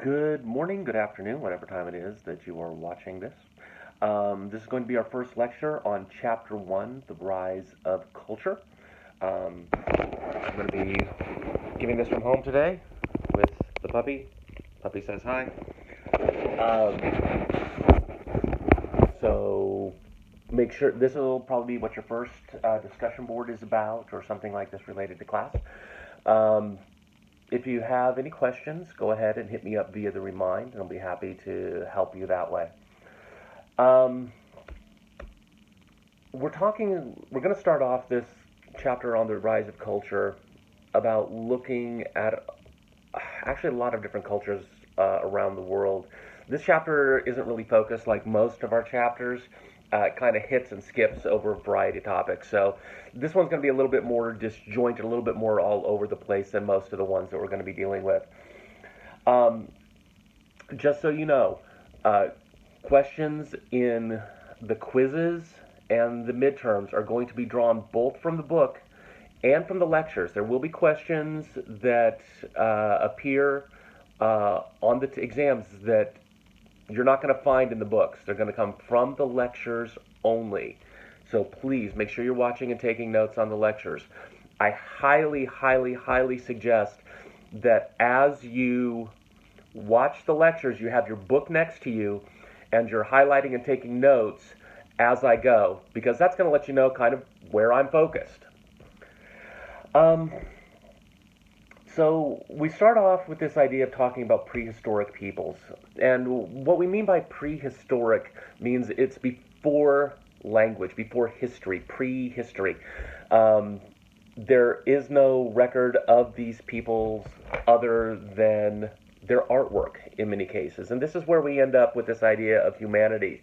Good morning, good afternoon, whatever time it is that you are watching this. This is going to be our first lecture on Chapter 1, The Rise of Culture. I'm going to be giving this from home today with the puppy. Puppy says hi. So make sure this will probably be what your first discussion board is about or something like this related to class. Um, if you have any questions, go ahead and hit me up via the remind, and I'll be happy to help you that way. Um, we're going to start off this chapter on the rise of culture about looking at actually a lot of different cultures around the world. This chapter isn't really focused like most of our chapters. It kind of hits and skips over a variety of topics. So this one's going to be a little bit more disjointed, a little bit more all over the place than most of the ones that we're going to be dealing with. Um, just so you know, uh, questions in the quizzes and the midterms are going to be drawn both from the book and from the lectures. There will be questions that appear on the exams that you're not going to find in the books. They're going to come from the lectures only. So please make sure you're watching and taking notes on the lectures. I highly, highly, highly suggest that as you watch the lectures, you have your book next to you and you're highlighting and taking notes as I go, because that's going to let you know kind of where I'm focused. Um, so we start off with this idea of talking about prehistoric peoples. And what we mean by prehistoric means it's before language, before history, prehistory. Um, there is no record of these peoples other than their artwork in many cases. And this is where we end up with this idea of humanity.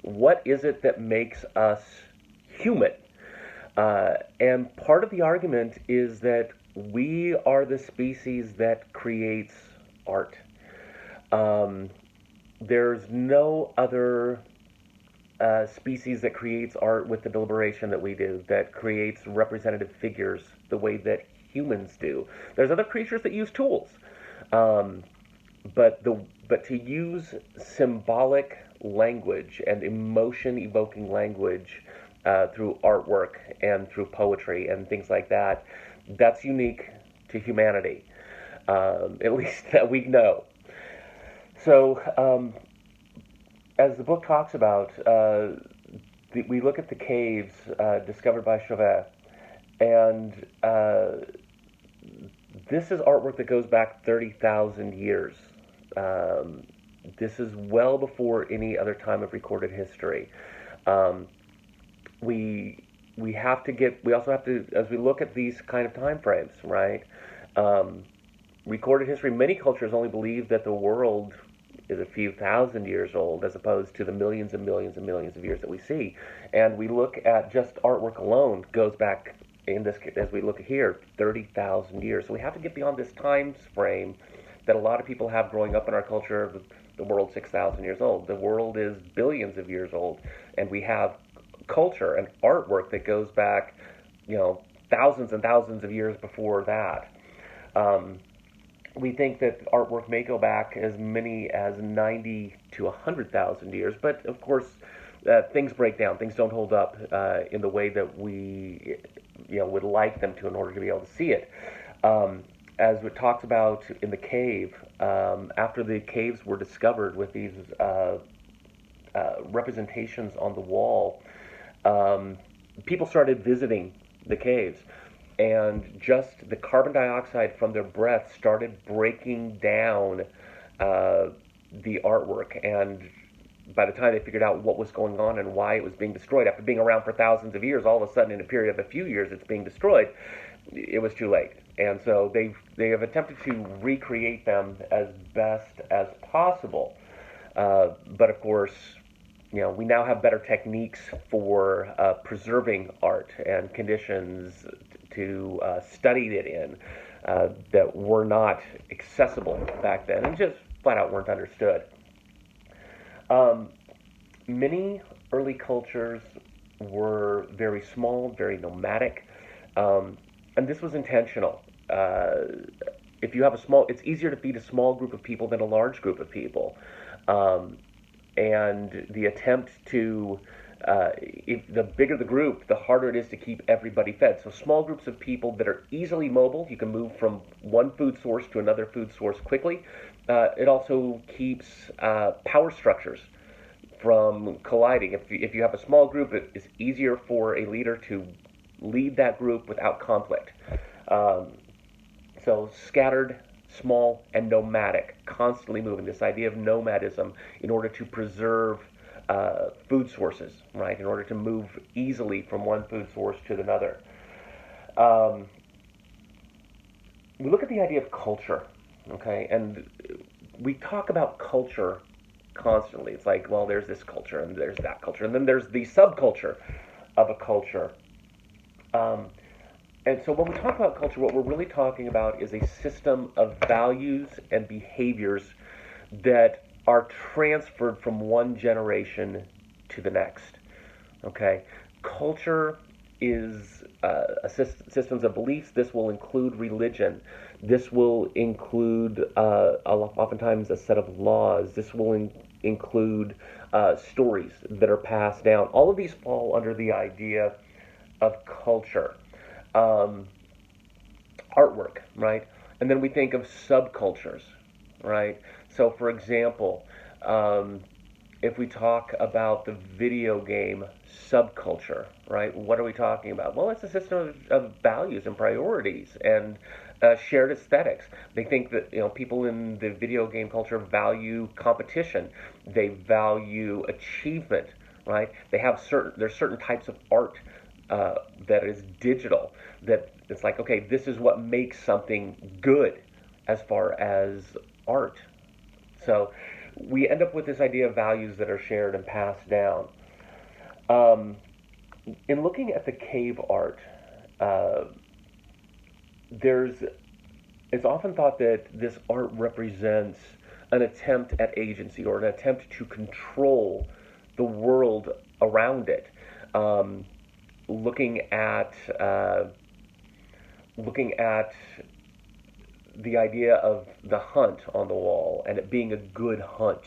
What is it that makes us human? And part of the argument is that we are the species that creates art. Um, there's no other species that creates art with the deliberation that we do, that creates representative figures the way that humans do. There's other creatures that use tools, um, but to use symbolic language and emotion evoking language through artwork and through poetry and things like that, that's unique to humanity, at least that we know. So, as the book talks about, we look at the caves discovered by Chauvet, and this is artwork that goes back 30,000 years. Um, this is well before any other time of recorded history. Um, we we also have to, as we look at these kind of time frames, right? Um, Recorded history, many cultures only believe that the world is a few thousand years old as opposed to the millions and millions and millions of years that we see. And we look at just artwork alone goes back in this, as we look here, 30,000 years. So we have to get beyond this time frame that a lot of people have growing up in our culture. The world 6,000 years old. The world is billions of years old, and we have culture and artwork that goes back, thousands and thousands of years before that. Um, we think that artwork may go back as many as 90 to 100,000 years, but of course, things break down. Things don't hold up in the way that we, would like them to in order to be able to see it. Um, as it talks about in the cave, after the caves were discovered with these representations on the wall, um, people started visiting the caves, and just the carbon dioxide from their breath started breaking down uh, the artwork. And by the time they figured out what was going on and why it was being destroyed, after being around for thousands of years, all of a sudden in a period of a few years it's being destroyed, it was too late. And so they have attempted to recreate them as best as possible. But of course, we now have better techniques for preserving art and conditions to study it in that were not accessible back then and just flat out weren't understood. Um, Many early cultures were very small, very nomadic, um, and this was intentional. if you have a small, it's easier to feed a small group of people than a large group of people. Um, and the attempt to if the bigger the group, the harder it is to keep everybody fed. So small groups of people that are easily mobile, you can move from one food source to another food source quickly. It also keeps power structures from colliding. If you have a small group, it is easier for a leader to lead that group without conflict. Um, so scattered, small, and nomadic, constantly moving. This idea of nomadism in order to preserve food sources, right? In order to move easily from one food source to another. Um, we look at the idea of culture, okay? And we talk about culture constantly. It's like, well, there's this culture and there's that culture, and then there's the subculture of a culture. Um, And so when we talk about culture, what we're really talking about is a system of values and behaviors that are transferred from one generation to the next. Okay? Culture is systems of beliefs. This will include religion. This will include oftentimes a set of laws. This will include stories that are passed down. All of these fall under the idea of culture. Um, Artwork, right? And then we think of subcultures, right? So, for example, um, if we talk about the video game subculture, right? What are we talking about? Well, it's a system of values and priorities and shared aesthetics. They think that people in the video game culture value competition. They value achievement, right? There's certain types of art that is digital, that it's like, okay, this is what makes something good as far as art. So we end up with this idea of values that are shared and passed down. Um, in looking at the cave art, uh, there's it's often thought that this art represents an attempt at agency or an attempt to control the world around it. Um, looking at uh, looking at the idea of the hunt on the wall and it being a good hunt,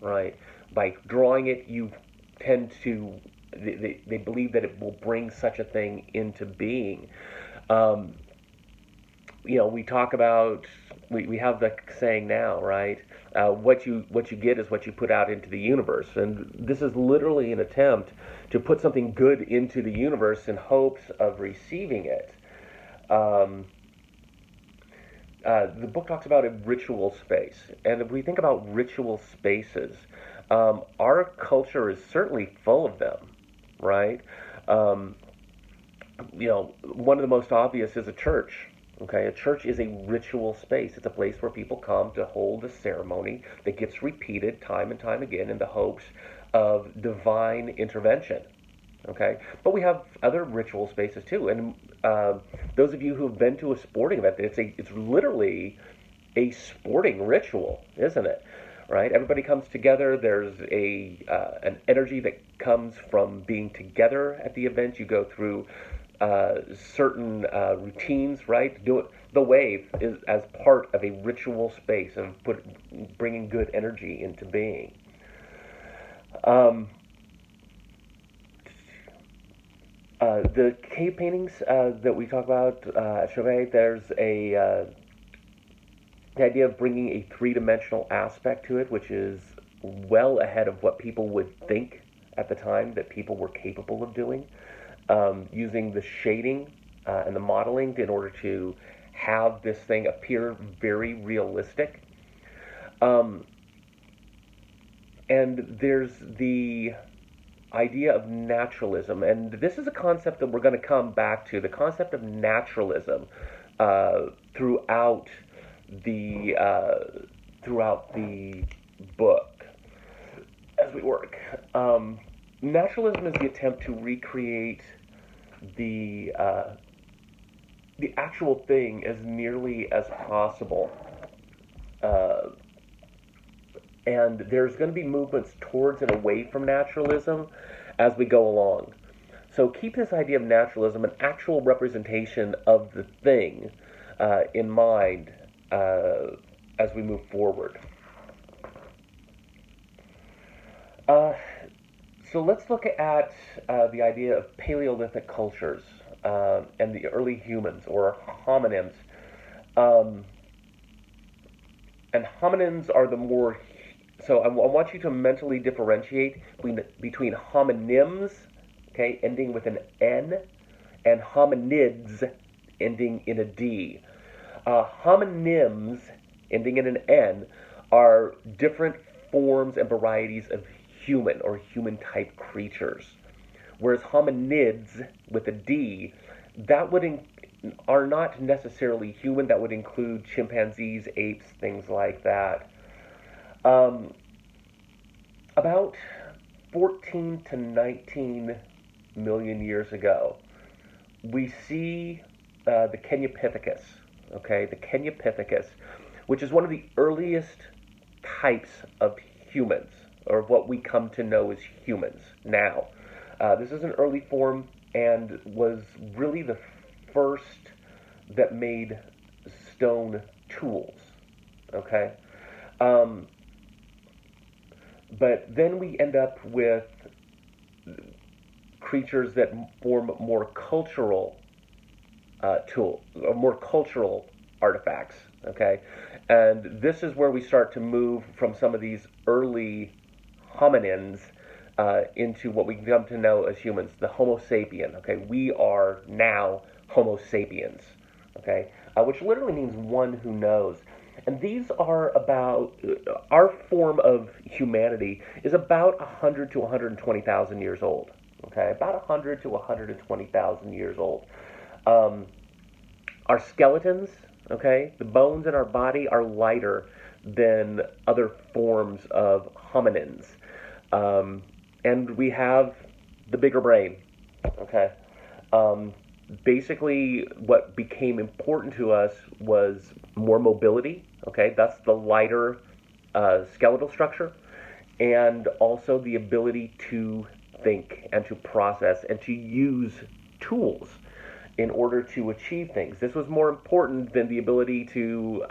right? By drawing it, you tend to they believe that it will bring such a thing into being. Um, we talk about we have the saying now, right? What you get is what you put out into the universe, and this is literally an attempt to put something good into the universe in hopes of receiving it. Um, the book talks about a ritual space, and if we think about ritual spaces, our culture is certainly full of them, right? Um, one of the most obvious is a church. Okay, a church is a ritual space. It's a place where people come to hold a ceremony that gets repeated time and time again in the hopes of divine intervention. Okay, but we have other ritual spaces too. And those of you who have been to a sporting event, it's literally a sporting ritual, isn't it? Right? Everybody comes together. There's a an energy that comes from being together at the event. You go through certain routines, right? Do it. The wave is as part of a ritual space of bringing good energy into being. Um, the cave paintings that we talk about at Chauvet, there's the idea of bringing a three-dimensional aspect to it, which is well ahead of what people would think at the time that people were capable of doing, using the shading and the modeling in order to have this thing appear very realistic. Um, and there's the idea of naturalism, and this is a concept that we're going to come back to, the concept of naturalism throughout the throughout the book as we work. Naturalism is the attempt to recreate the uh, the actual thing as nearly as possible. Uh, and there's going to be movements towards and away from naturalism as we go along. So keep this idea of naturalism, an actual representation of the thing, in mind as we move forward. Uh, so let's look at the idea of Paleolithic cultures and the early humans or hominins. Um, and hominins are the more. So I want you to mentally differentiate between homonyms, okay, ending with an N, and hominids, ending in a D. Homonyms, ending in an N, are different forms and varieties of human or human type creatures. Whereas hominids with a D, that would are not necessarily human. That would include chimpanzees, apes, things like that. Um, about 14 to 19 million years ago, we see the Kenyapithecus, okay, the Kenyapithecus, which is one of the earliest types of humans, or what we come to know as humans now. This is an early form and was really the first that made stone tools, okay? Um, but then we end up with creatures that form more cultural more cultural artifacts. Okay, and this is where we start to move from some of these early hominins into what we come to know as humans, the Homo sapien. Okay, we are now Homo sapiens. Okay, which literally means one who knows. And these are about our form of humanity is about 100 to 120,000 years old. Okay, about 100 to 120,000 years old. Um, our skeletons, okay, the bones in our body are lighter than other forms of hominins. And we have the bigger brain, okay. Um, Basically, what became important to us was more mobility, okay, that's the lighter skeletal structure, and also the ability to think and to process and to use tools in order to achieve things. This was more important than the ability to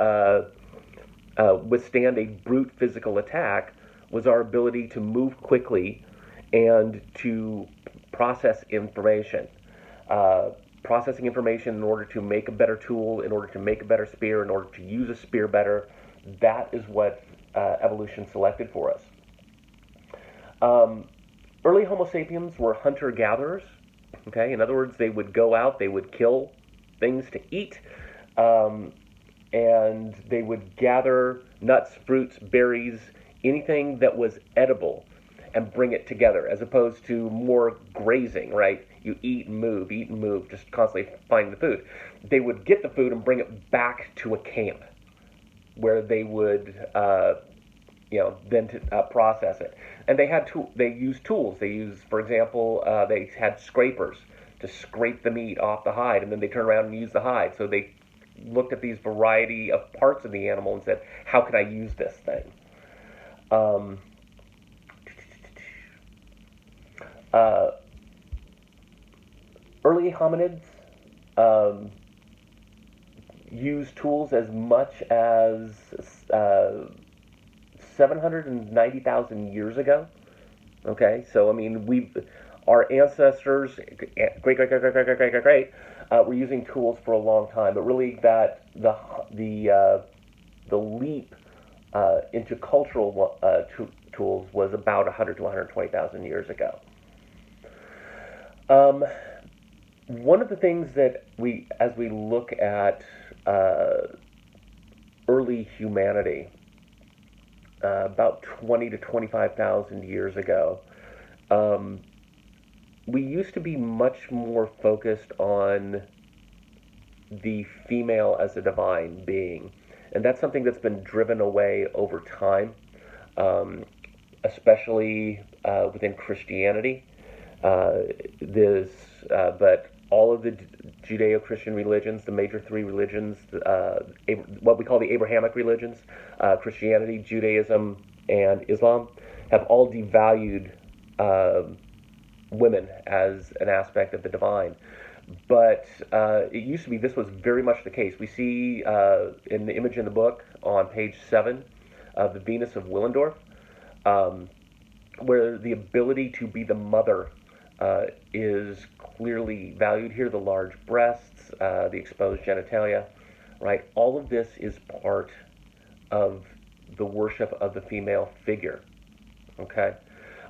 withstand a brute physical attack. Was our ability to move quickly and to process information. Processing information in order to make a better tool, in order to make a better spear, in order to use a spear better. That is what evolution selected for us. Um, Early Homo sapiens were hunter gatherers. Okay, in other words, they would go out, they would kill things to eat, um, and they would gather nuts, fruits, berries, anything that was edible, and bring it together, as opposed to more grazing, right? You eat and move, just constantly finding the food. They would get the food and bring it back to a camp where they would then to process it. And they used tools. They used, for example, they had scrapers to scrape the meat off the hide, and then they turn around and use the hide. So they looked at these variety of parts of the animal and said, how can I use this thing? Um, uh, Early hominids um, used tools as much as uh, 790,000 years ago. Okay, so I mean, our ancestors, great, were using tools for a long time, but really the leap into cultural tools was about 100 to 120,000 years ago. Um, One of the things that as we look at uh, early humanity, about 20 to 25,000 years ago, um, we used to be much more focused on the female as a divine being. And that's something that's been driven away over time, um, especially within Christianity. This, but all of the Judeo-Christian religions, the major three religions, what we call the Abrahamic religions, Christianity, Judaism, and Islam, have all devalued women as an aspect of the divine. But it used to be this was very much the case. We see in the image in the book on page 7 of the Venus of Willendorf, um, where the ability to be the mother is clearly valued here. The large breasts, the exposed genitalia, right? All of this is part of the worship of the female figure. Okay,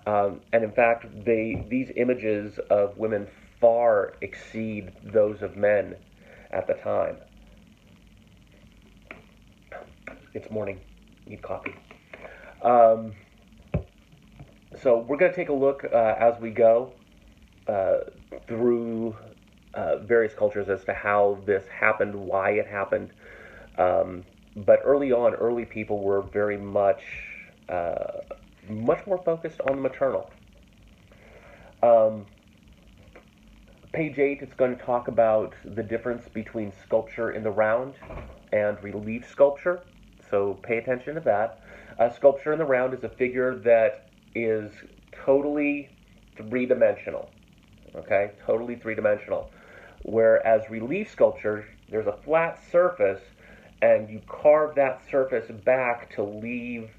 and in fact, these images of women far exceed those of men at the time. It's morning. Need coffee. Um, so we're going to take a look as we go uh, through various cultures as to how this happened, why it happened. But early on, early people were very uh, much more focused on the maternal. Um, Page 8, it's going to talk about the difference between sculpture in the round and relief sculpture. So pay attention to that. Sculpture in the round is a figure that is totally three-dimensional. Okay, totally three-dimensional. Whereas relief sculpture, there's a flat surface, and you carve that surface back to leave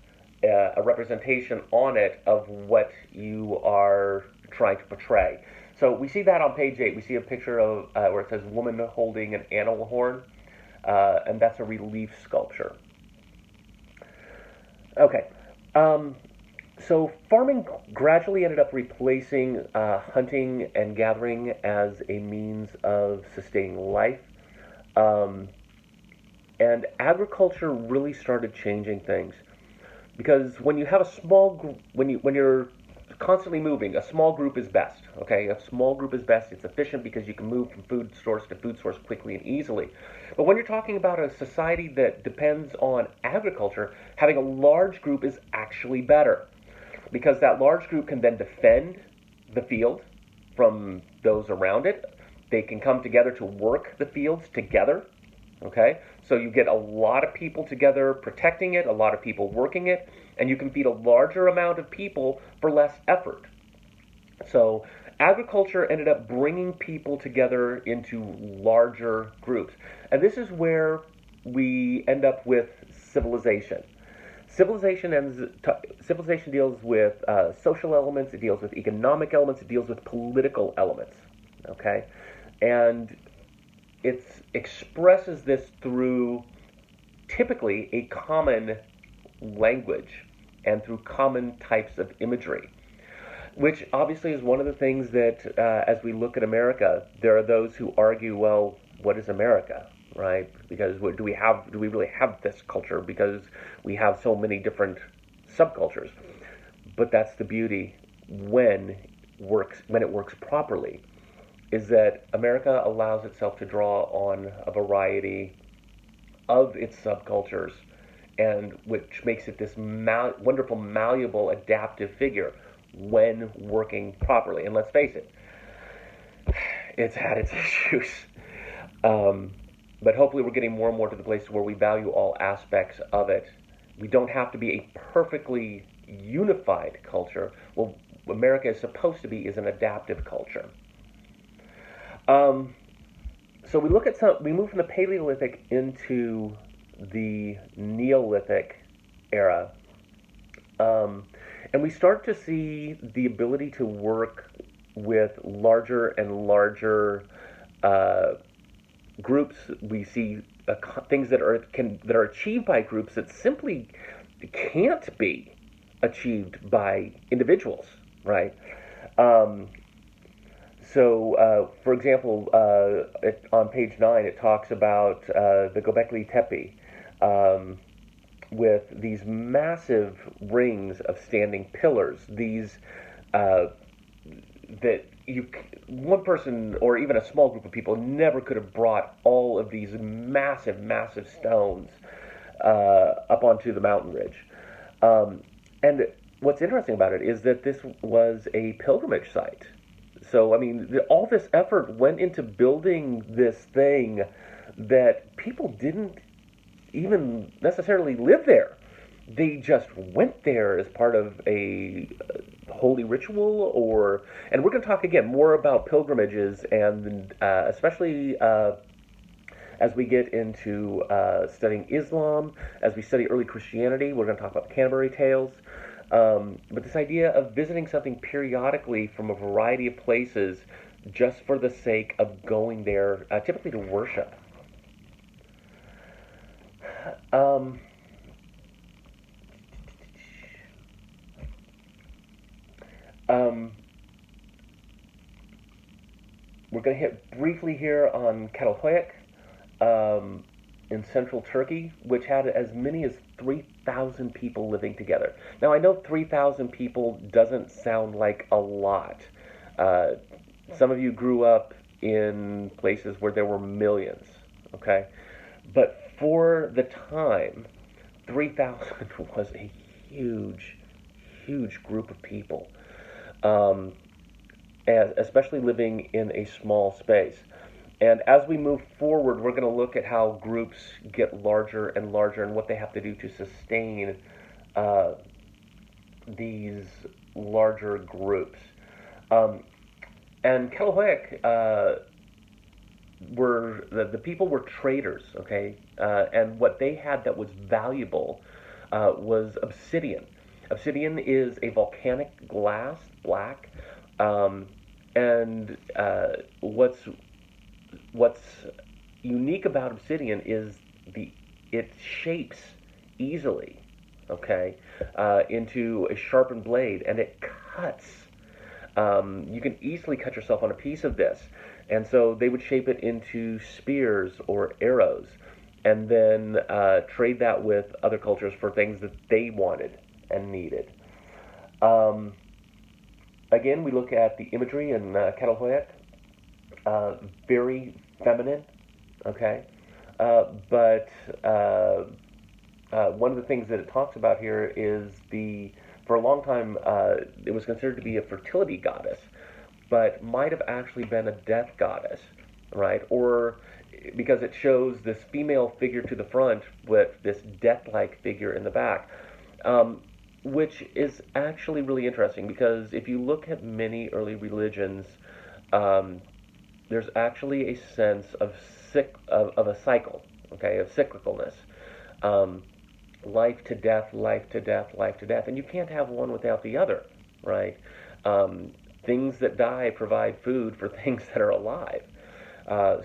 a representation on it of what you are trying to portray. So we see that on page 8. We see a picture of where it says woman holding an animal horn, and that's a relief sculpture. Okay. Um, so farming gradually ended up replacing hunting and gathering as a means of sustaining life. Um, and agriculture really started changing things because when you have a small group, when you're constantly moving, a small group is best. Okay, a small group is best. It's efficient because you can move from food source to food source quickly and easily. But when you're talking about a society that depends on agriculture, having a large group is actually better because that large group can then defend the field from those around it. They can come together to work the fields together. Okay, so you get a lot of people together protecting it, a lot of people working it, and you can feed a larger amount of people for less effort. So agriculture ended up bringing people together into larger groups. And this is where we end up with civilization. Civilization deals with social elements, it deals with economic elements, it deals with political elements. Okay? And it expresses this through typically a common language and through common types of imagery, which obviously is one of the things that, as we look at America, there are those who argue, well, what is America, right? Because do we really have this culture? Because we have so many different subcultures. But that's the beauty when it works properly, is that America allows itself to draw on a variety of its subcultures, and which makes it this wonderful, malleable, adaptive figure when working properly. And let's face it, it's had its issues. Um, but hopefully, we're getting more and more to the place where we value all aspects of it. We don't have to be a perfectly unified culture. Well, America is supposed to be is an adaptive culture. Um, so we move from the Paleolithic into the Neolithic era, um, and we start to see the ability to work with larger and larger uh, groups. We see things that are achieved by groups that simply can't be achieved by individuals, right? Um, for example, on page 9, it talks about the Gobekli Tepe um, with these massive rings of standing pillars. These uh, that you one person or even a small group of people never could have brought all of these massive, massive stones up onto the mountain ridge. And what's interesting about it is that this was a pilgrimage site. So, I mean, all this effort went into building this thing that people didn't even necessarily live there. They just went there as part of a holy ritual, or and we're going to talk again more about pilgrimages and especially as we get into studying Islam, as we study early Christianity. We're going to talk about the Canterbury Tales. But this idea of visiting something periodically from a variety of places just for the sake of going there, typically to worship. Um, um, we're going to hit briefly here on Catalhoyuk um, in central Turkey, which had as many as 3,000 people living together. Now, I know 3,000 people doesn't sound like a lot. Uh, some of you grew up in places where there were millions, okay? But for the time, 3,000 was a huge, huge group of people, um, and especially living in a small space. And as we move forward, we're going to look at how groups get larger and larger and what they have to do to sustain uh, these larger groups. Um, and Catalhoyuk were the people were traders, okay, and what they had that was valuable was obsidian. Obsidian is a volcanic glass, black, um, and what's unique about obsidian is the it shapes easily, okay, into a sharpened blade, and it cuts. You can easily cut yourself on a piece of this, and so they would shape it into spears or arrows, and then trade that with other cultures for things that they wanted and needed. Um, Again, we look at the imagery in Catalhoyuk, uh, very feminine, okay? But one of the things that it talks about here is for a long time, it was considered to be a fertility goddess, but might have actually been a death goddess, right? Or because it shows this female figure to the front with this death-like figure in the back. Which is actually really interesting because if you look at many early religions, um, there's actually a sense of of a cycle, okay, of cyclicalness, um, life to death, life to death, life to death, and you can't have one without the other, right? Um, Things that die provide food for things that are alive.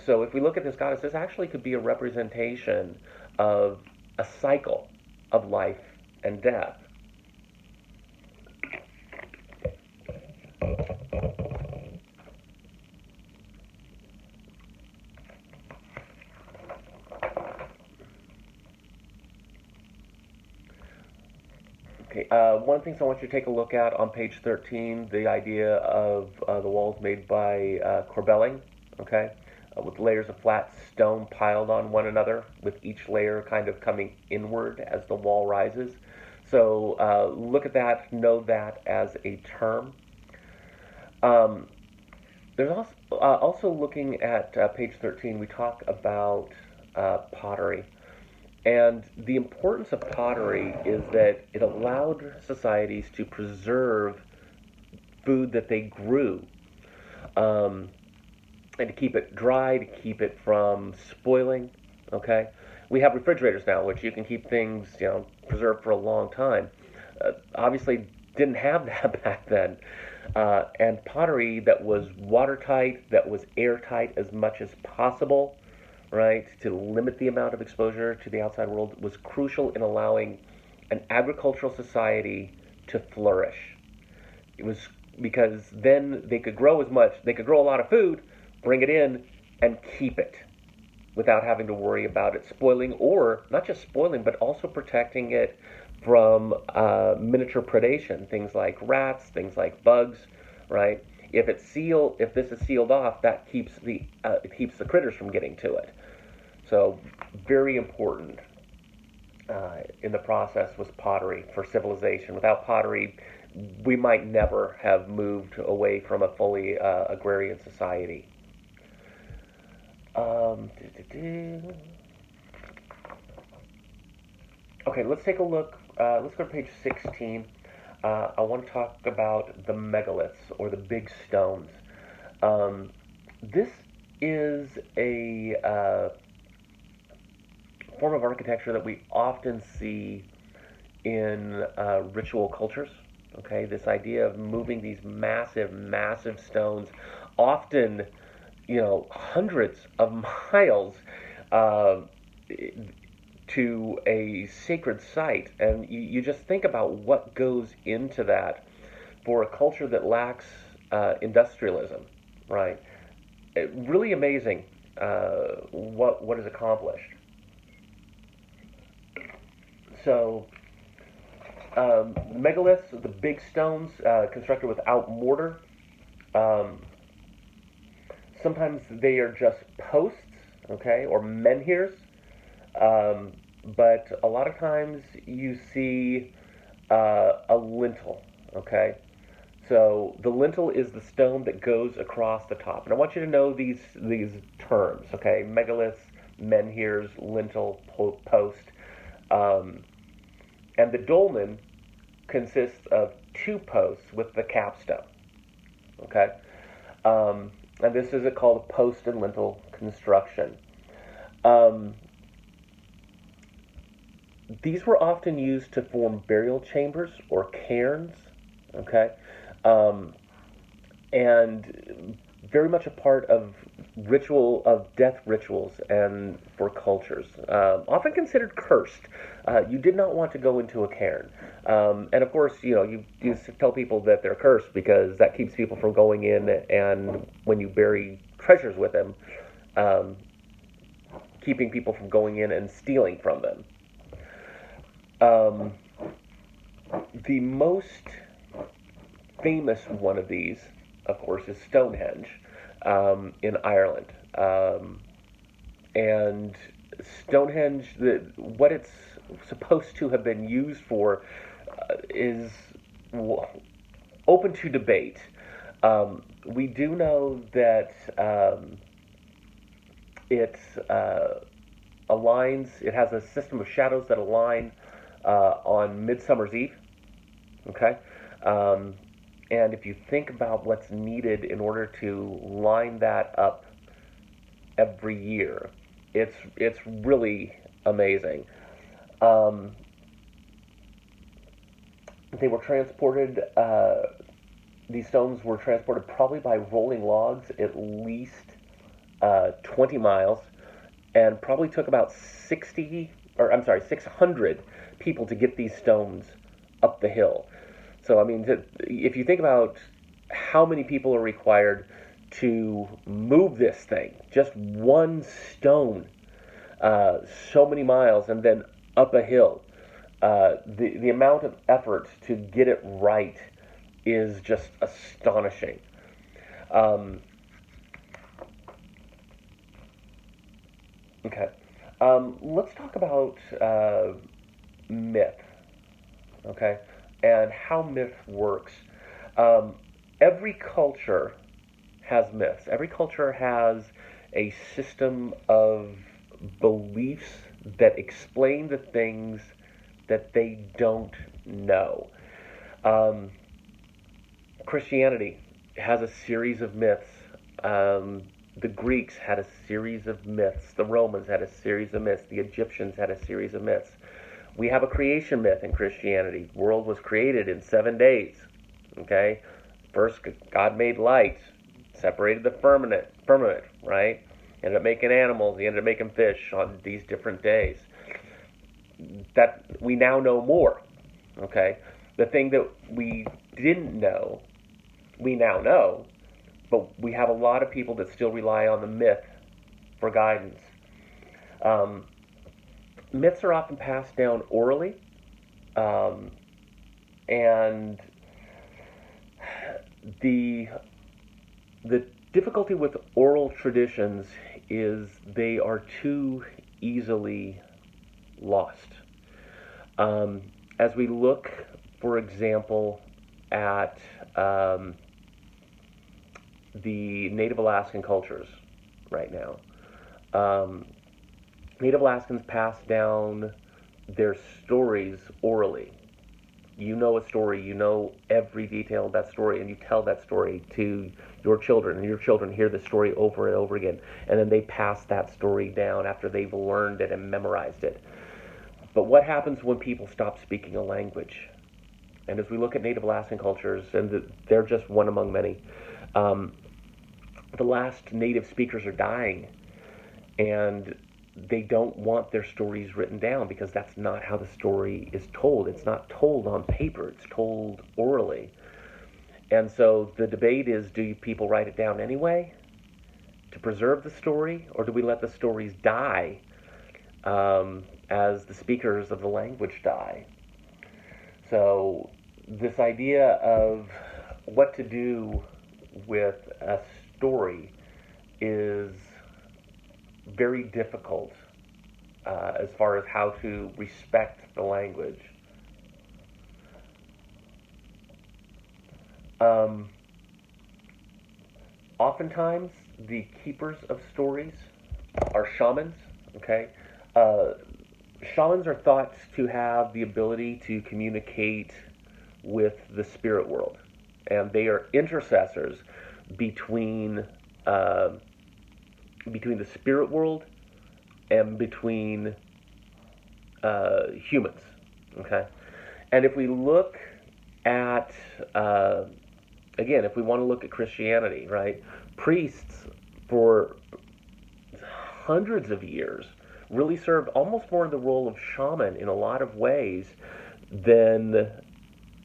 So if we look at this goddess, this actually could be a representation of a cycle of life and death. Okay, one of the things I want you to take a look at on page 13, the idea of the walls made by corbelling, okay, with layers of flat stone piled on one another, with each layer kind of coming inward as the wall rises. So look at that, know that as a term. Um, there's also looking at page 13, we talk about pottery. And the importance of pottery is that it allowed societies to preserve food that they grew, um, and to keep it dry, to keep it from spoiling. Okay, we have refrigerators now, which you can keep things, preserved for a long time. Obviously, didn't have that back then. And pottery that was watertight, that was airtight as much as possible, right, to limit the amount of exposure to the outside world was crucial in allowing an agricultural society to flourish. It was because then they could grow a lot of food, bring it in, and keep it without having to worry about it spoiling, or not just spoiling, but also protecting it from miniature predation, things like rats, things like bugs, right? If this is sealed off, that keeps it keeps the critters from getting to it. So, very important in the process was pottery for civilization. Without pottery, we might never have moved away from a fully agrarian society. Um, Okay, let's take a look. Let's go to page 16. I want to talk about the megaliths or the big stones. Um, this is a form of architecture that we often see in ritual cultures. Okay, this idea of moving these massive, massive stones, often, hundreds of miles, uh, to a sacred site, and you just think about what goes into that for a culture that lacks industrialism, right? Really amazing what is accomplished. So megaliths, the big stones constructed without mortar. Um, Sometimes they are just posts, okay, or menhirs. Um, but a lot of times you see a lintel, okay. So the lintel is the stone that goes across the top, and I want you to know these terms, okay? Megaliths, menhirs, lintel, post, um, and the dolmen consists of two posts with the capstone. Okay, and this is called post and lintel construction. Um, these were often used to form burial chambers or cairns. Okay, um, and very much a part of death rituals and for cultures, often considered cursed. You did not want to go into a cairn, and of course, you tell people that they're cursed because that keeps people from going in, and when you bury treasures with them, um, keeping people from going in and stealing from them. Um, the most famous one of these, of course, is Stonehenge in Ireland. And Stonehenge, what it's supposed to have been used for, is open to debate. We do know that it aligns, it has a system of shadows that align on Midsummer's Eve. Okay? Um, and if you think about what's needed in order to line that up every year, it's really amazing. Um, they were transported. These stones were transported probably by rolling logs at least 20 miles, and probably took about 60, or I'm sorry, 600 people to get these stones up the hill. So, I mean, if you think about how many people are required to move this thing, just one stone, uh, so many miles, and then up a hill, the amount of effort to get it right is just astonishing. Um, okay, let's talk about myth, okay, and how myth works. Um, every culture has myths. Every culture has a system of beliefs that explain the things that they don't know. Um, Christianity has a series of myths. The Greeks had a series of myths. The Romans had a series of myths. The Egyptians had a series of myths. We have a creation myth in Christianity. The world was created in 7 days. Okay? First, God made light, separated the firmament, right? Ended up making animals. He ended up making fish on these different days. That we now know more. Okay? The thing that we didn't know, we now know, but we have a lot of people that still rely on the myth for guidance. Um, Myths are often passed down orally, um, and the the difficulty with oral traditions is they are too easily lost. As we look, for example, at the Native Alaskan cultures right now, um, Native Alaskans pass down their stories orally. You know a story, you know every detail of that story, and you tell that story to your children, and your children hear the story over and over again, and then they pass that story down after they've learned it and memorized it. But what happens when people stop speaking a language? And as we look at Native Alaskan cultures, and they're just one among many, um, the last native speakers are dying, and they don't want their stories written down because that's not how the story is told. It's not told on paper, it's told orally. And so the debate is, do people write it down anyway to preserve the story, or do we let the stories die as the speakers of the language die? So this idea of what to do with a story is very difficult as far as how to respect the language. Um, Oftentimes, the keepers of stories are shamans. Okay, uh, shamans are thought to have the ability to communicate with the spirit world, and they are intercessors between uh, between the spirit world and between humans. Okay, and if we look at again, if we want to look at Christianity, right, priests for hundreds of years really served almost more the role of shaman in a lot of ways than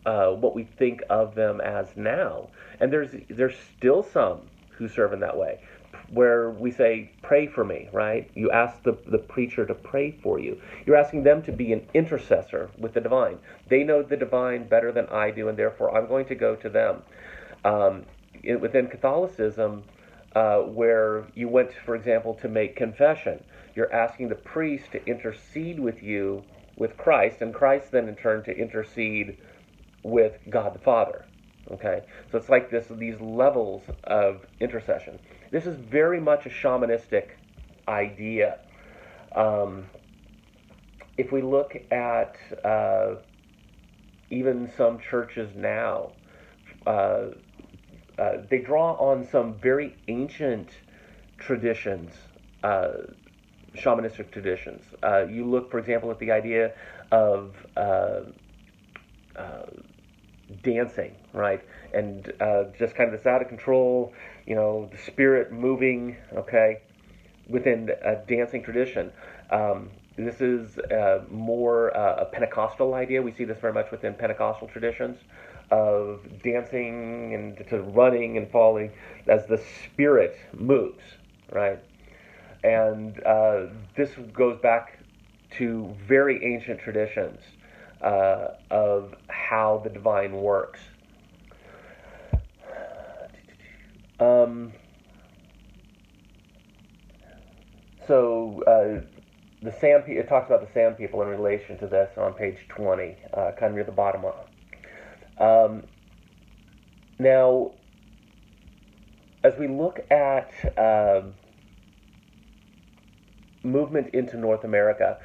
what we think of them as now. And there's still some who serve in that way, where we say, pray for me, right? You ask the preacher to pray for you. You're asking them to be an intercessor with the divine. They know the divine better than I do, and therefore I'm going to go to them. Within Catholicism, where you went, for example, to make confession, you're asking the priest to intercede with you with Christ, and Christ then in turn to intercede with God the Father. Okay, so it's like these levels of intercession. This is very much a shamanistic idea. Um, if we look at even some churches now, uh, they draw on some very ancient traditions, shamanistic traditions. You look, for example, at the idea of uh, dancing, right? And just kind of this out of control, the spirit moving, okay, within a dancing tradition. This is more a Pentecostal idea. We see this very much within Pentecostal traditions of dancing and to running and falling as the spirit moves, right? And this goes back to very ancient traditions of how the divine works. Um, so the sand it talks about the sand people in relation to this on page 20, kind of near the bottom. Now, as we look at movement into North America,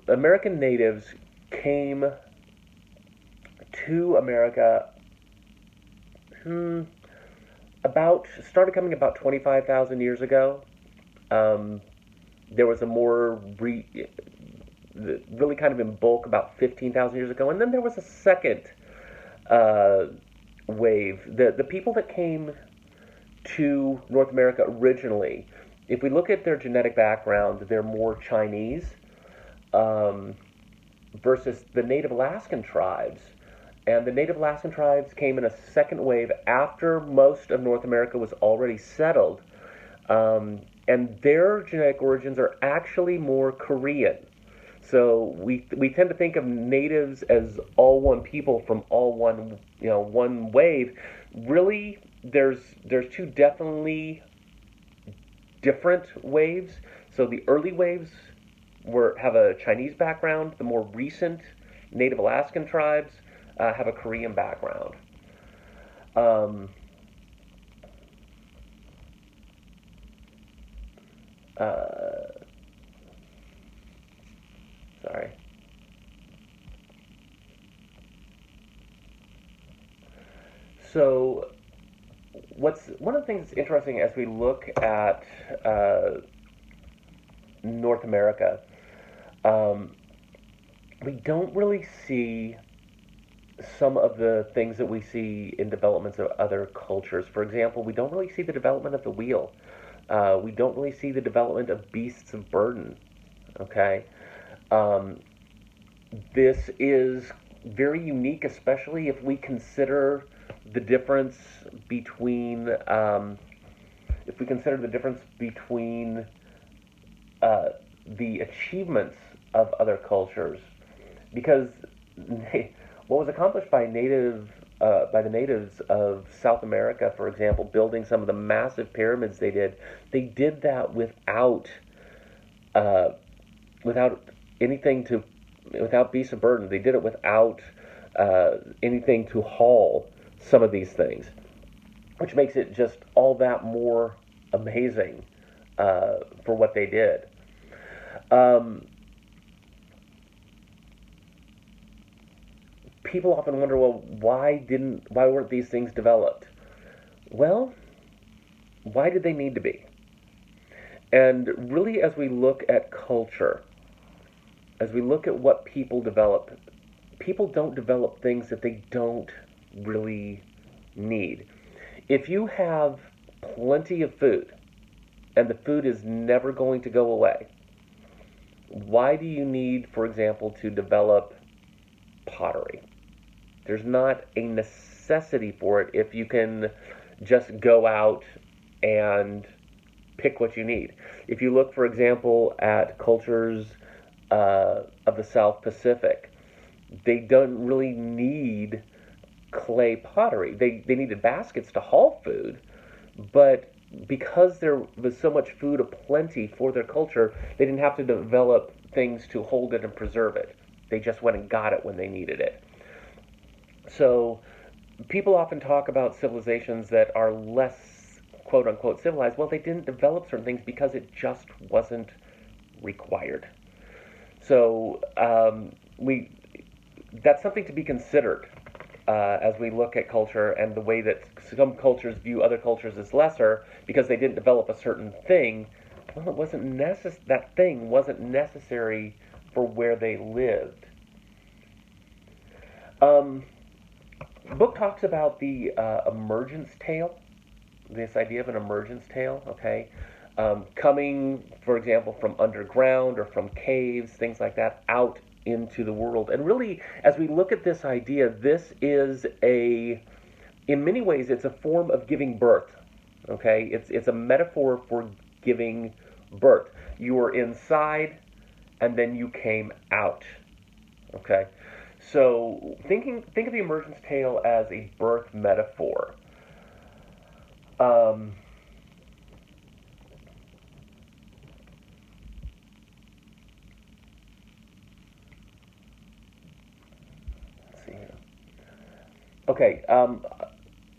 American natives came to America started coming about 25,000 years ago. Um, there was a really kind of in bulk about 15,000 years ago, and then there was a second uh, wave. The people that came to North America originally, if we look at their genetic background, they're more Chinese um, versus the Native Alaskan tribes. And the Native Alaskan tribes came in a second wave after most of North America was already settled. And their genetic origins are actually more Korean. So we tend to think of natives as all one people from all one wave. Really, there's two definitely different waves. So the early waves have a Chinese background. The more recent Native Alaskan tribes have a Korean background. Um, uh, Sorry. So, what's one of the things that's interesting as we look at uh, North America, um, we don't really see some of the things that we see in developments of other cultures. For example, we don't really see the development of the wheel. We don't really see the development of beasts of burden. Okay, um, this is very unique, especially if we consider the difference between if we consider the difference between uh, the achievements of other cultures, because what was accomplished by the natives of South America, for example, building some of the massive pyramids they did that uh, without anything to without beasts of burden. They did it without anything to haul some of these things, which makes it just all that more amazing for what they did. Um, People often wonder, well, why weren't these things developed? Well, why did they need to be? And really, as we look at culture, as we look at what people develop, people don't develop things that they don't really need. If you have plenty of food and the food is never going to go away, why do you need, for example, to develop pottery? There's not a necessity for it if you can just go out and pick what you need. If you look, for example, at cultures of the South Pacific, they don't really need clay pottery. They needed baskets to haul food, but because there was so much food aplenty for their culture, they didn't have to develop things to hold it and preserve it. They just went and got it when they needed it. So people often talk about civilizations that are less quote unquote civilized. Well, they didn't develop certain things because it just wasn't required. So we that's something to be considered as we look at culture and the way that some cultures view other cultures as lesser because they didn't develop a certain thing. Well, it wasn't that thing wasn't necessary for where they lived. Um, the book talks about the emergence tale, this idea of an emergence tale, okay? Coming, for example, from underground or from caves, things like that, out into the world. And really, as we look at this idea, in many ways, it's a form of giving birth, okay? It's a metaphor for giving birth. You were inside, and then you came out, okay? So think of the emergence tale as a birth metaphor. Um, let's see here. Okay.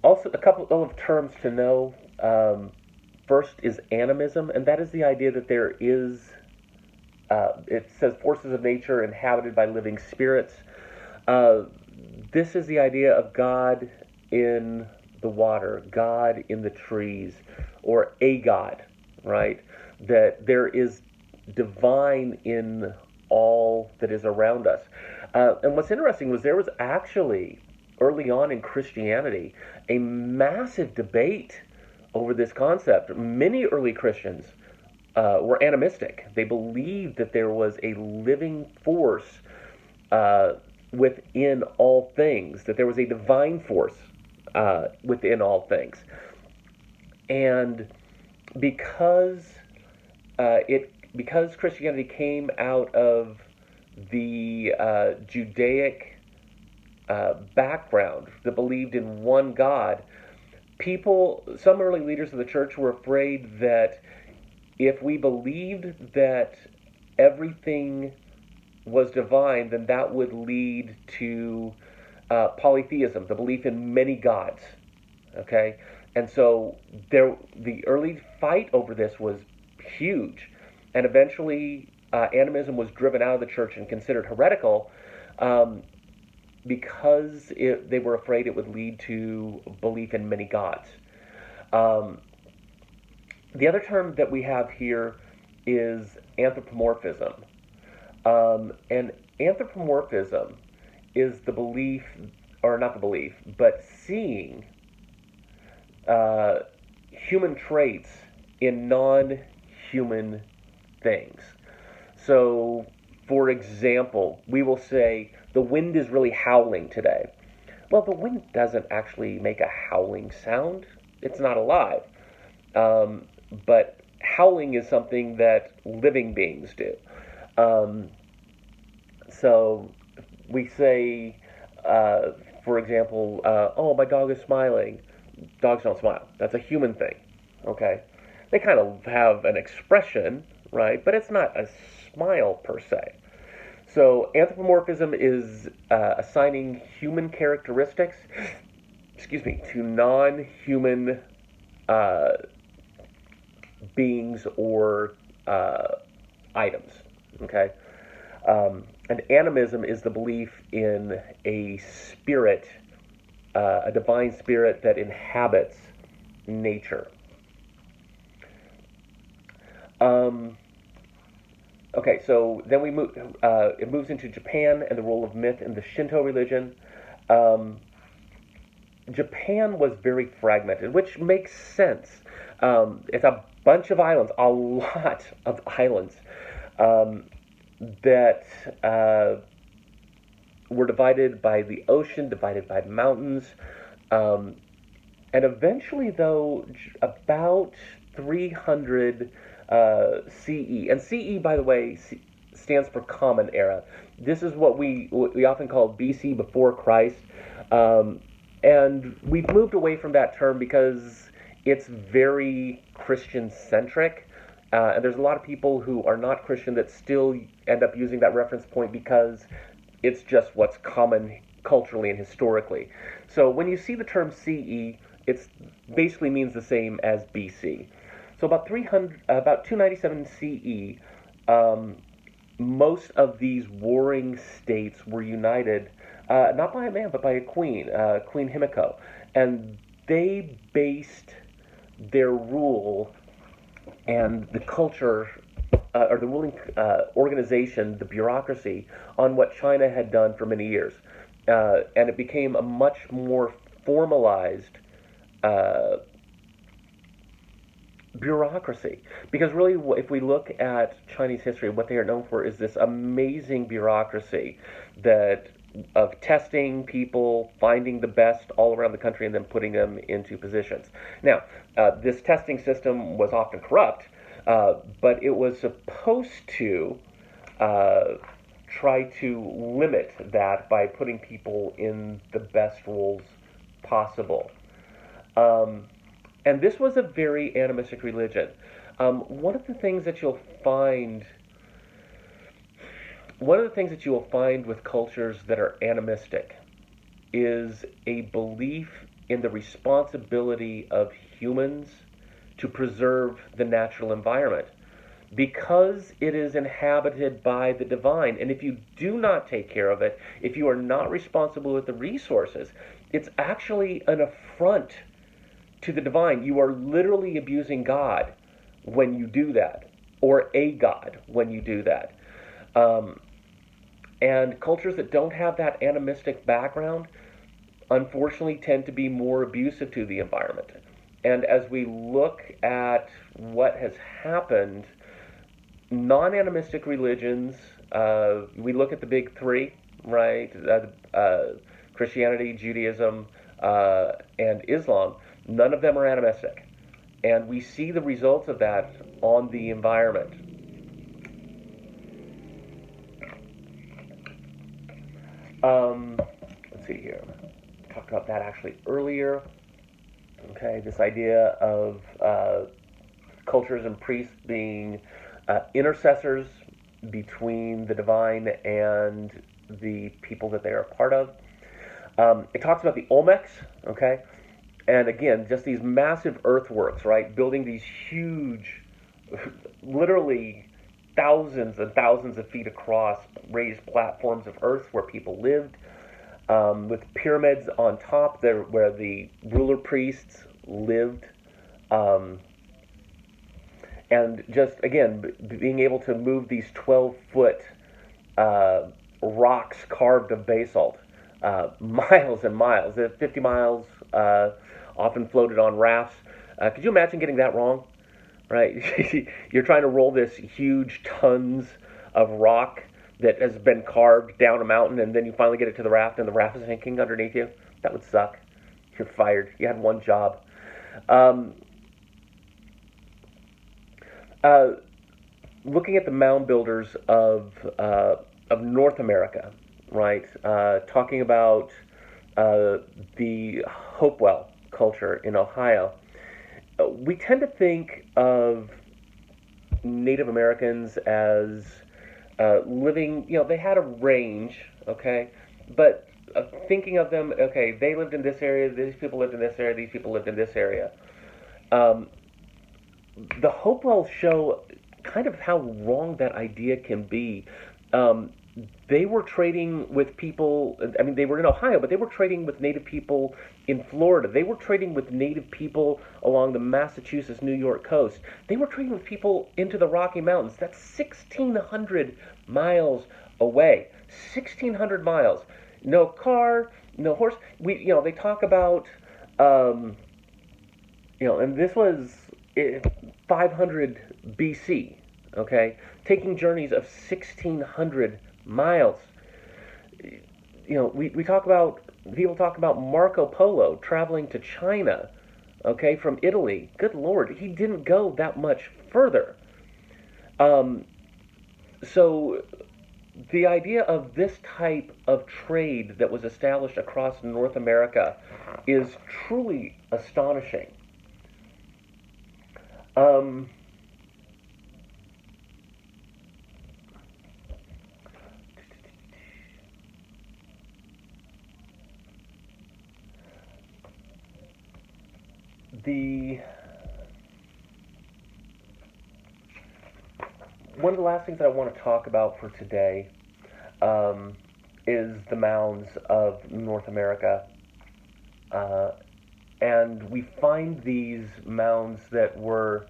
Also, a couple of terms to know. First is animism, and that is the idea that there is. It says forces of nature inhabited by living spirits. Uh, this is the idea of God in the water, God in the trees, or a God, right? That there is divine in all that is around us. And what's interesting was there was actually, early on in Christianity, a massive debate over this concept. Many early Christians were animistic. They believed that there was a living force uh, within all things, that there was a divine force within all things. And because because Christianity came out of the Judaic background that believed in one God, some early leaders of the church were afraid that if we believed that everything was divine, then that would lead to polytheism, the belief in many gods. Okay, and so the early fight over this was huge, and eventually animism was driven out of the church and considered heretical. Um, they were afraid it would lead to belief in many gods. Um, the other term that we have here is anthropomorphism. And anthropomorphism is the belief, or not the belief, but seeing uh, human traits in non human things. So, for example, we will say, the wind is really howling today. Well, the wind doesn't actually make a howling sound, it's not alive. Um, but howling is something that living beings do. Um, so we say, for example, oh, my dog is smiling. Dogs don't smile. That's a human thing. Okay? They kind of have an expression, right? But it's not a smile per se. So anthropomorphism is assigning human characteristics, excuse me, to non-human uh, beings or items. Okay, and animism is the belief in a spirit, a divine spirit that inhabits nature. Um, okay, so then we move. It moves into Japan and the role of myth in the Shinto religion. Um, Japan was very fragmented, which makes sense. It's a bunch of islands, a lot of islands um, that were divided by the ocean, divided by mountains. Um, and eventually, though, about 300 CE, and CE, by the way, stands for Common Era. This is what we often call BC, before Christ. Um, and we've moved away from that term because it's very Christian centric. And there's a lot of people who are not Christian that still end up using that reference point because it's just what's common culturally and historically. So when you see the term CE, it basically means the same as BC. So about 297 CE, most of these warring states were united, not by a man, but by a queen, Queen Himiko, and they based their rule and the culture, or the ruling organization, the bureaucracy, on what China had done for many years. And it became a much more formalized uh, bureaucracy. Because really, if we look at Chinese history, what they are known for is this amazing bureaucracy that of testing people, finding the best all around the country, and then putting them into positions. Now, this testing system was often corrupt, but it was supposed to uh, try to limit that by putting people in the best roles possible. Um, and this was a very animistic religion. One of the things that you'll find One of the things that you will find with cultures that are animistic is a belief in the responsibility of humans to preserve the natural environment because it is inhabited by the divine. And if you do not take care of it, if you are not responsible with the resources, it's actually an affront to the divine. You are literally abusing God when you do that, or a God when you do that. Um, and cultures that don't have that animistic background, unfortunately, tend to be more abusive to the environment. And as we look at what has happened, non animistic religions, we look at the big three, right? Christianity, Judaism, and Islam, none of them are animistic. And we see the results of that on the environment. Let's see here. Talked about that actually earlier. Okay, this idea of cultures and priests being intercessors between the divine and the people that they are a part of. It talks about the Olmecs, okay, and again, just these massive earthworks, right? Building these huge, literally thousands and thousands of feet across, raised platforms of earth where people lived. with pyramids on top there where the ruler priests lived. Um, and just again being able to move these 12-foot uh, rocks carved of basalt, miles and miles, 50 miles, often floated on rafts. Could you imagine getting that wrong? Right? You're trying to roll this huge tons of rock that has been carved down a mountain, and then you finally get it to the raft, and the raft is sinking underneath you. That would suck. You're fired. You had one job. Um, uh, Looking at the mound builders of North America, right? Talking about the Hopewell culture in Ohio, we tend to think of Native Americans as living, they had a range, okay, but thinking of them, okay, they lived in this area, these people lived in this area, these people lived in this area. Um, the Hopewell show kind of how wrong that idea can be. Um, they were trading with people, I mean, they were in Ohio, but they were trading with native people in Florida. They were trading with native people along the Massachusetts, New York coast. They were trading with people into the Rocky Mountains. That's 1,600 miles away. 1,600 miles. No car, no horse. They talk about, um, and this was 500 BC, okay? Taking journeys of 1,600 miles. We talk about, people talk about Marco Polo traveling to China, okay, from Italy. Good Lord, he didn't go that much further. Um, so the idea of this type of trade that was established across North America is truly astonishing. Um, the One of the last things that I want to talk about for today um, is the mounds of North America. Uh, and we find these mounds that were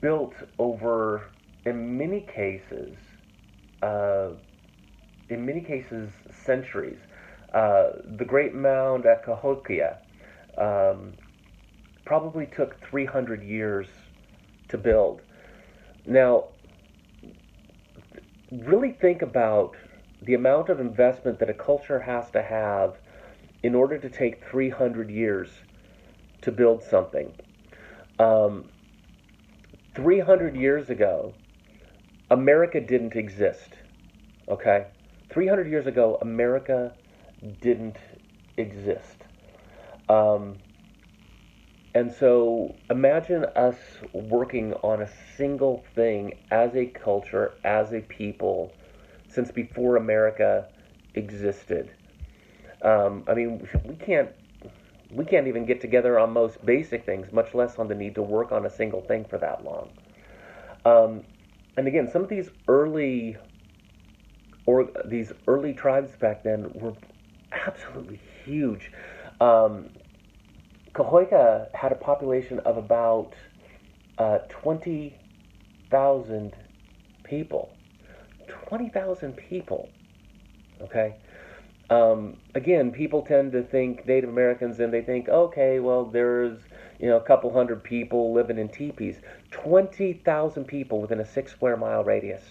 built over, in many cases, uh, centuries. The Great Mound at Cahokia um, probably took 300 years to build. Now, really think about the amount of investment that a culture has to have in order to take 300 years to build something. Um, 300 years ago, America didn't exist. Okay? 300 years ago, America didn't exist. Um, and so imagine us working on a single thing as a culture, as a people, since before America existed. I mean, we can't even get together on most basic things, much less on the need to work on a single thing for that long. Um, and again, some of these early tribes back then were absolutely huge. Um, Cahokia had a population of about 20,000 people. 20,000 people. Okay. Again, people tend to think Native Americans and they think, okay, well, there's a couple hundred people living in teepees. 20,000 people within a 6 square mile radius.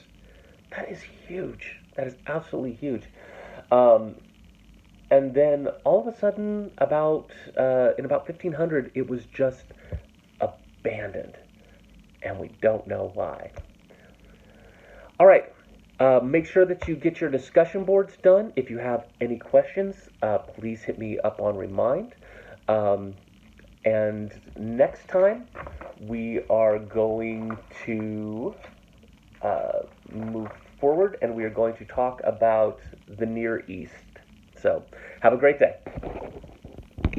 That is huge. That is absolutely huge. Um, and then all of a sudden, in about 1500, it was just abandoned, and we don't know why. All right. Make sure that you get your discussion boards done. If you have any questions, please hit me up on Remind. Um, and next time, we are going to move forward and we are going to talk about the Near East. So, have a great day.